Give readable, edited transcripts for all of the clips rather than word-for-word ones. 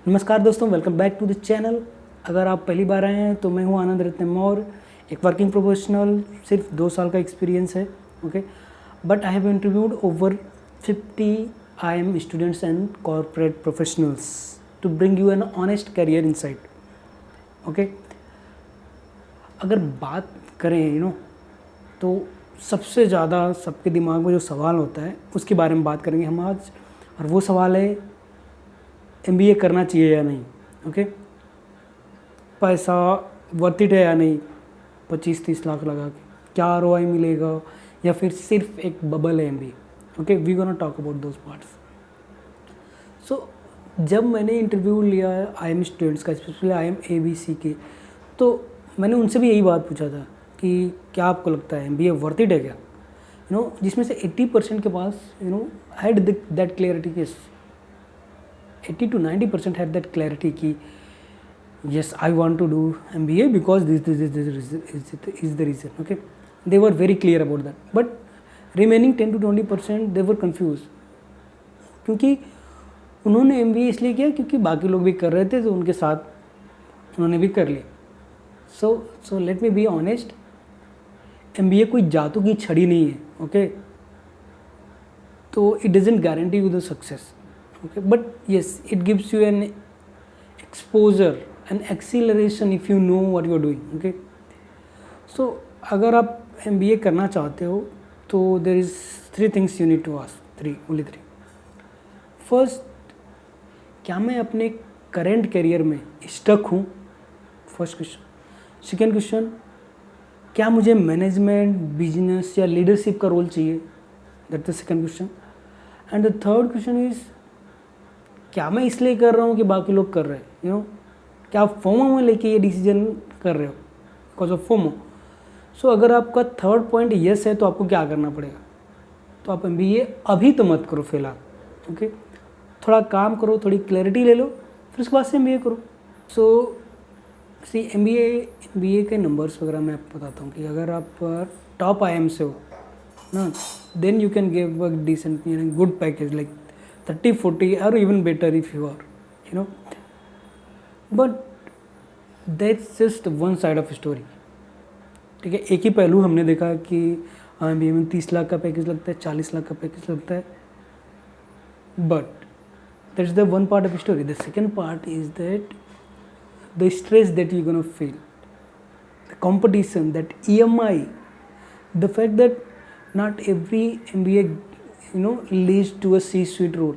नमस्कार दोस्तों, welcome back to the channel. अगर आप पहली बार आए हैं तो मैं हूं आनंद रत्न मौर्य, एक वर्किंग प्रोफेशनल। सिर्फ 2 साल का एक्सपीरियंस है, okay. But I have interviewed over 50 IIM students and corporate professionals to bring you an honest career insight, okay. अगर बात करें तो सबसे ज़्यादा सबके दिमाग में जो सवाल होता है उसके बारे में बात करेंगे हम आज, और वो सवाल है MBA करना चाहिए या नहीं, ओके। पैसा वर्थ इट है या नहीं, 25-30 लाख लगा के क्या ROI मिलेगा, या फिर सिर्फ एक बबल है MBA, okay. We gonna talk about those parts. So जब मैंने इंटरव्यू लिया IIM स्टूडेंट्स का, स्पेशली IIM ABC के, तो मैंने उनसे भी यही बात पूछा था कि क्या आपको लगता है MBA वर्थ इट है क्या, जिसमें से 80% के पास हैड दैट क्लियरिटी कि 80 to 90% had that clarity कि yes, I want to do MBA because this is the reason, okay. They were very clear about that, but remaining 10 to 20% they were confused, क्योंकि उन्होंने MBA इसलिए किया क्योंकि बाकी लोग भी कर रहे थे तो उनके साथ उन्होंने भी कर लिया। So let me be honest, MBA कोई जादू की छड़ी नहीं है, ओके। तो it doesn't guarantee you the success, okay, but yes, it gives you an exposure, an acceleration if you know what you are doing, okay. So अगर आप MBA करना चाहते हो तो there is 3 things you need to ask, only 3. First, क्या मैं अपने current career में स्टक हूँ, फर्स्ट क्वेश्चन। सेकेंड क्वेश्चन, क्या मुझे मैनेजमेंट, बिजनेस या लीडरशिप का रोल चाहिए, that the second question. And the third question is, क्या मैं इसलिए कर रहा हूँ कि बाकी लोग कर रहे हैं, क्या आप फोमो में लेके ये डिसीजन कर रहे हो बिकॉज ऑफ फोमो। सो अगर आपका थर्ड पॉइंट येस है तो आपको क्या करना पड़ेगा, तो आप MBA अभी तो मत करो फिलहाल, ओके। थोड़ा काम करो, थोड़ी क्लैरिटी ले लो, फिर उसके बाद से MBA करो। सो सी MBA के नंबर्स वगैरह मैं आपको बताता हूँ कि अगर आप टॉप IIM से हो ना, then you can give a decent good package like 30-40 or even better if you are, but that's just one side of story, ठीक है। एक ही पहलू हमने देखा कि MBA में 30 लाख का पैकेज लगता है, 40 लाख का पैकेज लगता है, but that's the one part of story. The second part is that the stress that you're gonna feel, the competition, that EMI, the fact that not every MBA leads to a C-suite role.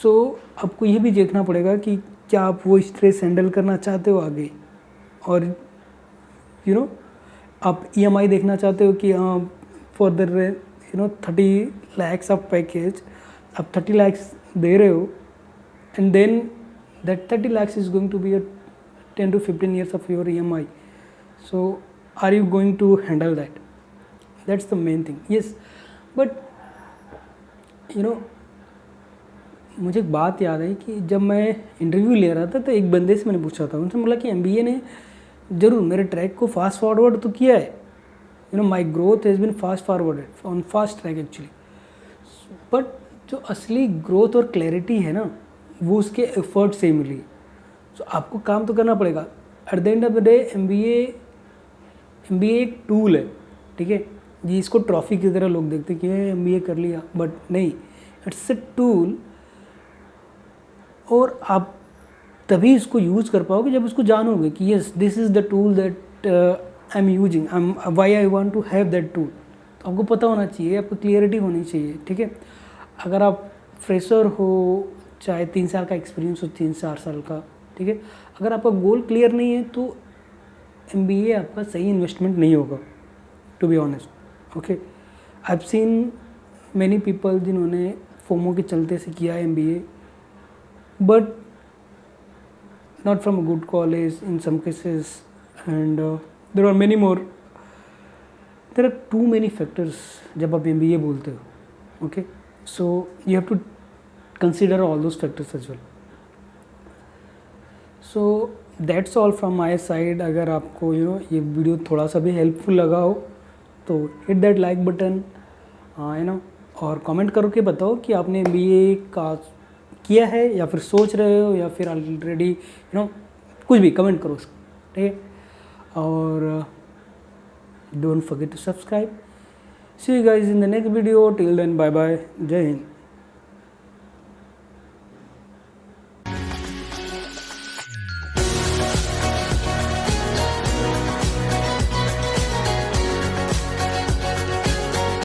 So आपको ये भी देखना पड़ेगा कि क्या आप वो stress handle करना चाहते हो आगे, और आप EMI देखना चाहते हो कि हाँ for the 30 lakhs of package आप 30 lakhs दे रहे हो, and then that 30 lakhs is going to be 10 to 15 years of your EMI. So are you going to handle that? That's the main thing. Yes, but मुझे एक बात याद है कि जब मैं इंटरव्यू ले रहा था तो एक बंदे से मैंने पूछा था, उनसे बोला कि MBA ने ज़रूर मेरे ट्रैक को फास्ट फॉरवर्ड तो किया है, माई growth has been fast forwarded on fast track actually, but जो असली ग्रोथ और क्लैरिटी है ना वो उसके एफर्ट से मिली। सो आपको काम तो करना पड़ेगा। At the end of the day MBA एक टूल है, ठीक है जी। इसको ट्रॉफी की तरह लोग देखते कि MBA कर लिया, बट नहीं, इट्स ए टूल, और आप तभी इसको यूज़ कर पाओगे जब उसको जानोगे कि yes this is the tool that I am using, why I want to have that tool. तो आपको पता होना चाहिए, आपको क्लियरिटी होनी चाहिए, ठीक है। अगर आप फ्रेशर हो, चाहे 3 साल का एक्सपीरियंस हो, 3-4 साल का, ठीक है, अगर आपका गोल क्लियर नहीं है तो MBA आपका सही इन्वेस्टमेंट नहीं होगा, to be honest, okay. I have seen many people जिन्होंने फोमो के चलते से किया MBA, but not from a good college in some cases, and there are many more. There are too many factors जब आप MBA बोलते हो, okay, so you have to consider all those factors as well. So that's all from my side. अगर आपको ये video थोड़ा सा भी हेल्पफुल लगा हो तो हिट दैट लाइक बटन, और कमेंट करके बताओ कि आपने MBA का किया है या फिर सोच रहे हो या फिर ऑलरेडी कुछ भी कमेंट करो उसको, ठीक है। और don't forget to subscribe. See you guys in the next video, till then bye bye, जय हिंद।